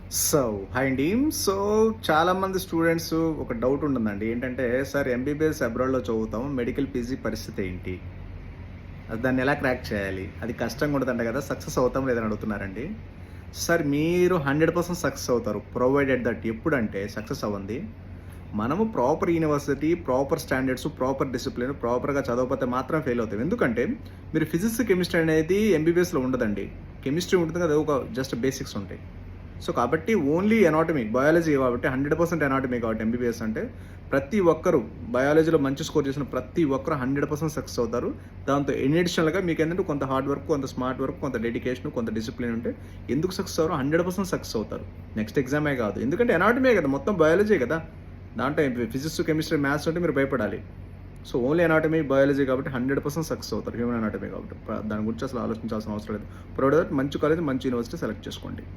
So, hi అండి. So, చాలామంది students ఒక డౌట్ ఉంటుందండి. ఏంటంటే, సార్ ఎంబీబీఎస్ అబ్రాడ్‌లో చదువుతాం. మెడికల్ పీజీ పరిస్థితి ఏంటి? దాన్ని ఎలా క్రాక్ చేయాలి? అది కష్టంగా ఉంటదంట కదా! సక్సెస్ అవుతామో లేదని అడుగుతున్నారండి. సార్ మీరు 100% సక్సెస్ అవుతారు. ప్రొవైడెడ్ దట్ ఎప్పుడంటే సక్సెస్ అవ్వంది. మనము proper university, proper standards, proper discipline, ప్రాపర్‌గా చదవకపోతే మాత్రం ఫెయిల్ అవుతాం. ఎందుకంటే, మీరు ఫిజిక్స్, కెమిస్ట్రీ అనేది ఎంబీబీఎస్‌లో ఉండదండి. కెమిస్ట్రీ ఉంటుంది కదా! ఒక జస్ట్ బేసిక్స్ ఉంటాయి. సో, కాబట్టి ఓన్లీ ఎనాటమీ, బయాలజీ కాబట్టి 100% ఎనాటమీ కాబట్టి ఎంబీబీఎస్ అంటే ప్రతి ఒక్కరు బయాలజీలో మంచి స్కోర్ చేసిన ప్రతి ఒక్కరు 100% సక్సెస్ అవుతారు. దాంతో ఇన్ అడిషనల్‌గా మీకేంటంటే కొంత హార్డ్ వర్క్, కొంత స్మార్ట్ వర్క్, కొంత డెడికేషన్, కొంత డిసిప్లిన్ ఉంటే ఎందుకు సక్సెస్ అవ్వరు? 100% సక్సెస్ అవుతారు. నెక్స్ట్ ఎగ్జామే కాదు. ఎందుకంటే ఎనాటమీయే కదా! మొత్తం బయాలజీయే కదా! దాంట్లో ఫిజిక్స్, కెమిస్ట్రీ, మ్యాథ్స్ ఉంటే మీరు భయపడాలి. సో, ఓన్లీ ఎనాటమీ, బయాలజీ కాబట్టి 100% సక్సెస్ అవుతారు. హ్యూమన్ ఎనాటమీ కాబట్టి. దాని గురించి అసలు ఆలోచించాల్సిన అవసరం లేదు. ప్రొవైడెడ్ మంచి కాలేజ్, మంచి యూనివర్సిటీ సెలెక్ట్ చేసుకోండి.